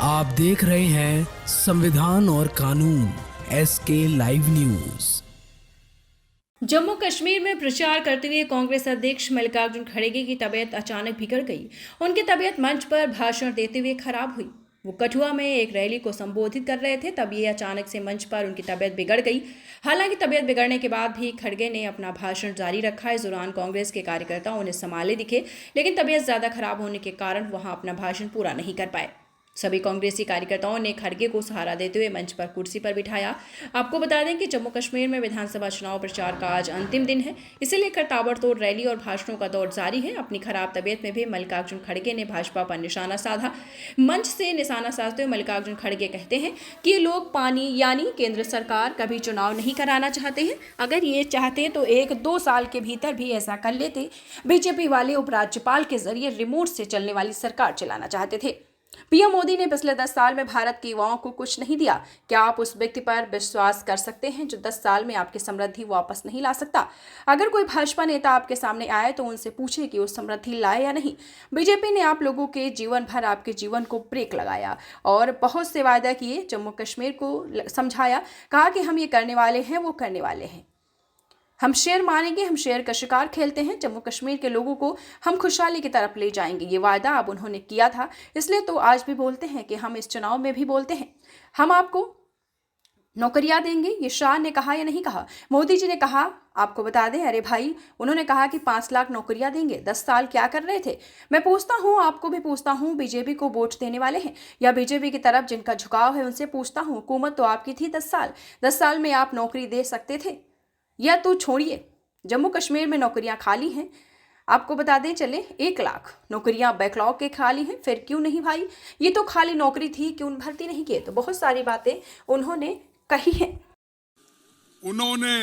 आप देख रहे हैं संविधान और कानून SK live news. Jammu Kashmir में प्रचार करते हुए कांग्रेस अध्यक्ष मल्लिकार्जुन खड़गे की तबीयत अचानक बिगड़ गई। उनकी तबीयत मंच पर भाषण देते हुए खराब हुई। वो कठुआ में एक रैली को संबोधित कर रहे थे, तब ये अचानक से मंच पर उनकी तबीयत बिगड़ गई। हालांकि तबीयत बिगड़ने के बाद भी खड़गे ने अपना भाषण जारी रखा। इस दौरान कांग्रेस के कार्यकर्ता उन्हें संभाले दिखे, लेकिन तबीयत ज्यादा खराब होने के कारण वहां अपना भाषण पूरा नहीं कर पाए। सभी कांग्रेसी कार्यकर्ताओं ने खड़गे को सहारा देते हुए मंच पर कुर्सी पर बिठाया। आपको बता दें कि जम्मू कश्मीर में विधानसभा चुनाव प्रचार का आज अंतिम दिन है। इसे लेकर ताबड़तोड़ रैली और भाषणों का दौर जारी है। अपनी खराब तबीयत में भी मल्लिकार्जुन खड़गे ने भाजपा पर निशाना साधा। मंच से निशाना साधते हुए मल्लिकार्जुन खड़गे कहते हैं कि ये लोग पानी यानी केंद्र सरकार कभी चुनाव नहीं कराना चाहते हैं। अगर ये चाहते तो 1-2 साल के भीतर भी ऐसा कर लेते। बीजेपी वाले उपराज्यपाल के जरिए रिमोट से चलने वाली सरकार चलाना चाहते थे। पीएम मोदी ने पिछले 10 साल में भारत के युवाओं को कुछ नहीं दिया। क्या आप उस व्यक्ति पर विश्वास कर सकते हैं जो 10 साल में आपकी समृद्धि वापस नहीं ला सकता? अगर कोई भाजपा नेता आपके सामने आए तो उनसे पूछे कि वो समृद्धि लाए या नहीं। बीजेपी ने आप लोगों के जीवन भर आपके जीवन को ब्रेक लगाया और बहुत से वायदा किए। जम्मू कश्मीर को समझाया, कहा कि हम ये करने वाले हैं, वो करने वाले हैं। हम शेर मारेंगे, हम शेर का शिकार खेलते हैं। जम्मू कश्मीर के लोगों को हम खुशहाली की तरफ ले जाएंगे। ये वायदा अब उन्होंने किया था, इसलिए तो आज भी बोलते हैं कि हम इस चुनाव में भी बोलते हैं हम आपको नौकरियां देंगे। ये शाह ने कहा या नहीं कहा? मोदी जी ने कहा। आपको बता दें, अरे भाई, उन्होंने कहा कि 5 लाख नौकरियां देंगे। 10 साल क्या कर रहे थे? मैं पूछता हूं, आपको भी पूछता हूं, बीजेपी को वोट देने वाले हैं या बीजेपी की तरफ जिनका झुकाव है उनसे पूछता हूं। हुकूमत तो आपकी थी 10 साल। 10 साल में आप नौकरी दे सकते थे। या तो छोड़िए, जम्मू कश्मीर में नौकरियां खाली हैं। आपको बता दें चले 1 लाख नौकरियां बैकलॉग के खाली हैं। फिर क्यों नहीं भाई, ये तो खाली नौकरी थी, क्यों भर्ती नहीं किए? तो बहुत सारी बातें उन्होंने कही हैं। उन्होंने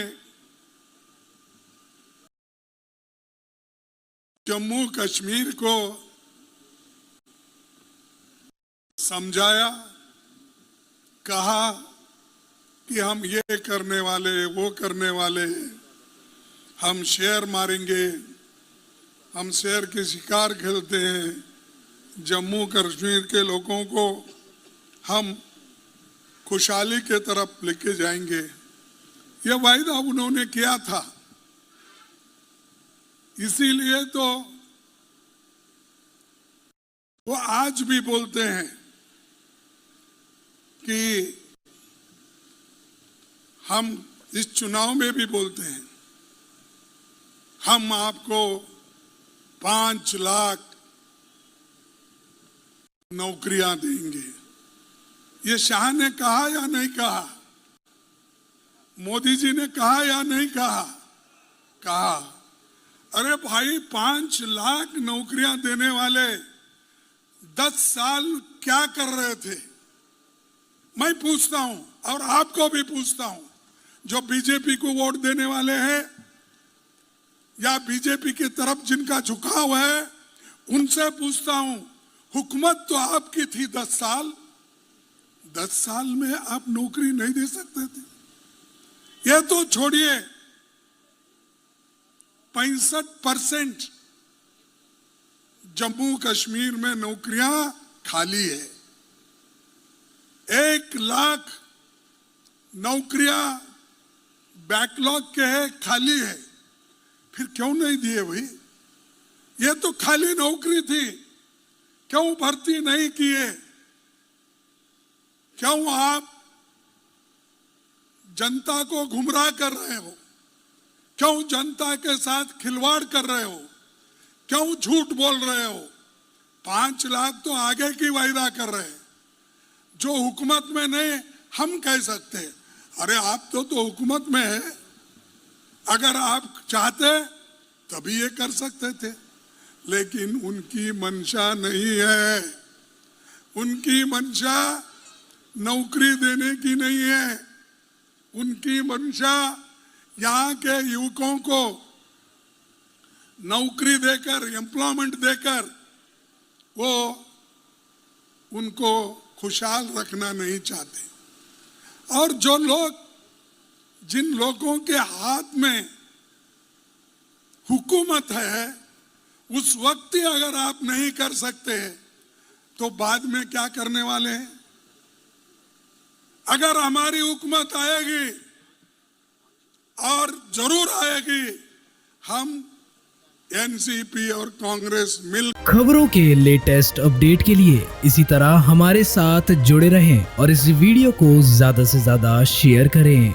जम्मू कश्मीर को समझाया, कहा कि हम ये करने वाले, वो करने वाले, हम शेर मारेंगे, हम शेर के शिकार खेलते हैं। जम्मू कश्मीर के लोगों को हम खुशहाली के तरफ लेके जाएंगे। ये वायदा उन्होंने किया था। इसीलिए तो वो आज भी बोलते हैं कि हम इस चुनाव में भी बोलते हैं हम आपको 5 लाख नौकरियां देंगे। ये शाह ने कहा या नहीं कहा? मोदी जी ने कहा या नहीं कहा? कहा। अरे भाई, 5 लाख नौकरियां देने वाले 10 साल क्या कर रहे थे? मैं पूछता हूं और आपको भी पूछता हूं, जो बीजेपी को वोट देने वाले हैं या बीजेपी की तरफ जिनका झुकाव है, उनसे पूछता हूं, हुकूमत तो आपकी थी 10 साल। 10 साल में आप नौकरी नहीं दे सकते थे? ये तो छोड़िए, 65% जम्मू कश्मीर में नौकरियां खाली है। 1 लाख नौकरियां बैकलॉग के है, खाली है। फिर क्यों नहीं दिए भाई? ये तो खाली नौकरी थी, क्यों भर्ती नहीं किए? क्यों आप जनता को गुमराह कर रहे हो? क्यों जनता के साथ खिलवाड़ कर रहे हो? क्यों झूठ बोल रहे हो? 5 लाख तो आगे की वायदा कर रहे हैं, जो हुकूमत में नहीं हम कह सकते हैं। अरे आप तो हुकूमत में है, अगर आप चाहते तभी ये कर सकते थे, लेकिन उनकी मंशा नहीं है। उनकी मंशा नौकरी देने की नहीं है। उनकी मंशा यहाँ के युवकों को नौकरी देकर, एम्प्लॉयमेंट देकर वो उनको खुशहाल रखना नहीं चाहते। और जो लोग, जिन लोगों के हाथ में हुकूमत है, उस वक्त ही अगर आप नहीं कर सकते तो बाद में क्या करने वाले हैं? अगर हमारी हुकूमत आएगी, और जरूर आएगी, हम एनसीपी और कांग्रेस मिल खबरों के लेटेस्ट अपडेट के लिए इसी तरह हमारे साथ जुड़े रहें और इस वीडियो को ज्यादा से ज्यादा शेयर करें।